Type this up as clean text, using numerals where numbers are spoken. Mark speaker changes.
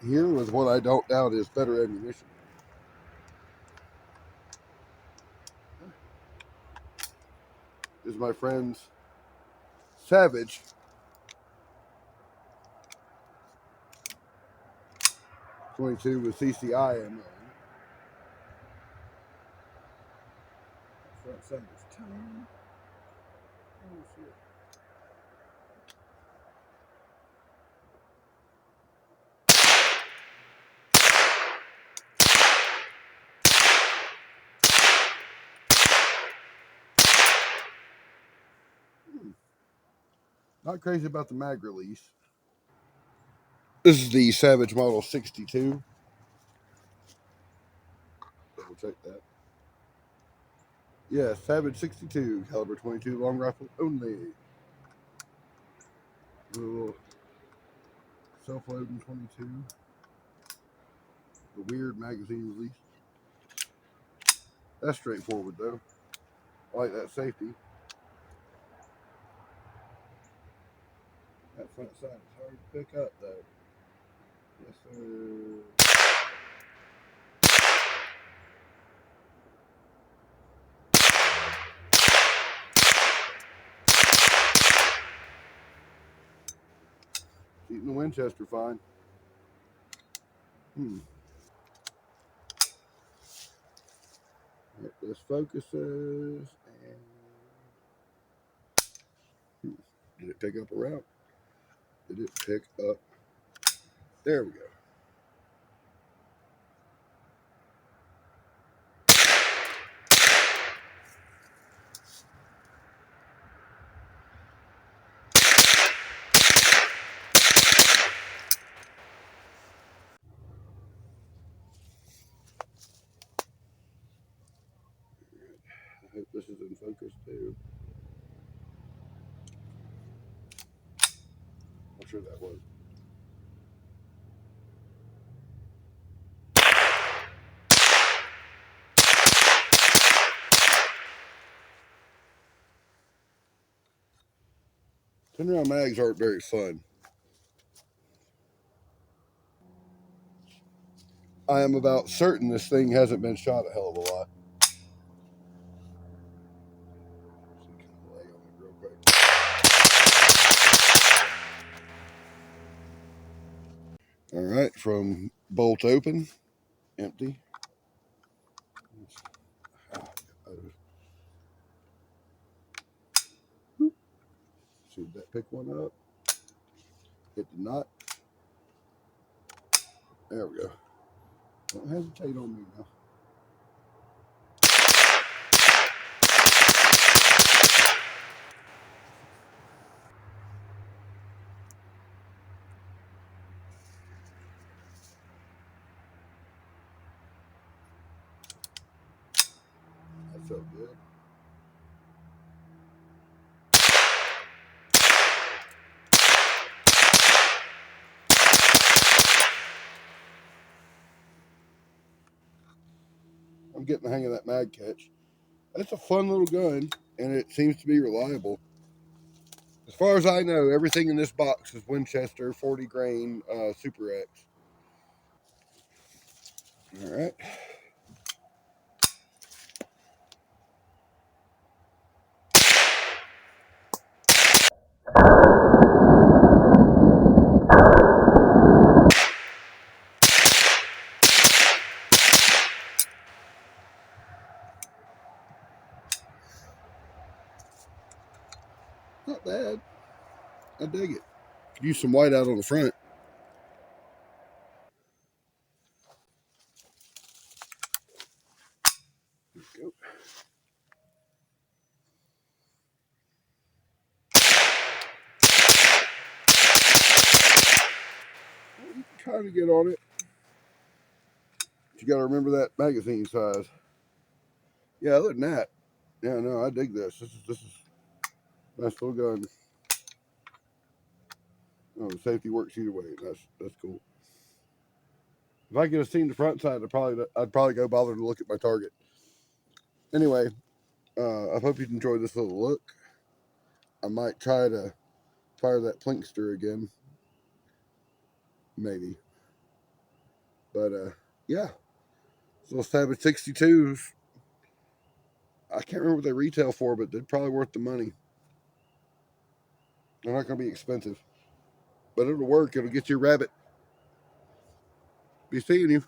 Speaker 1: here with what I don't doubt is better ammunition. Is my friend's Savage 22 with CCI ammo. Front sight is tiny. Oh shit. Not crazy about the mag release. This is the Savage Model 62. Double check that. Yeah, Savage 62, caliber 22, long rifle only. Little self-loading 22. The weird magazine release. That's straightforward though. I like that safety. That front side is hard to pick up though. Yes, sir. Keeping the Winchester fine. Yep, this focuses and did it pick up a route? Did it pick up? There we go. I hope this is in focus too. I'm sure that was. Turnaround mags aren't very fun. I am about certain this thing hasn't been shot a hell of a lot. All right, from bolt open, empty. See, did that pick one up? It did not. There we go. Don't hesitate on me now. That felt good. I'm getting the hang of that mag catch. It's a fun little gun, and it seems to be reliable. As far as I know, everything in this box is Winchester 40 grain Super X. All right. Not bad. I dig it. Could use some white out on the front. There we go. Well, you can kind of get on it. But you got to remember that magazine size. Yeah, other than that, yeah, no, I dig this. This is a nice little gun. Oh, the safety works either way. That's cool. If I could have seen the front side, I'd probably go bother to look at my target. Anyway, I hope you enjoyed this little look. I might try to fire that Plinkster again. Maybe. But yeah, so let's have a 62s. I can't remember what they retail for, but they're probably worth the money. They're not going to be expensive, but it'll work. It'll get you a rabbit. Be seeing you.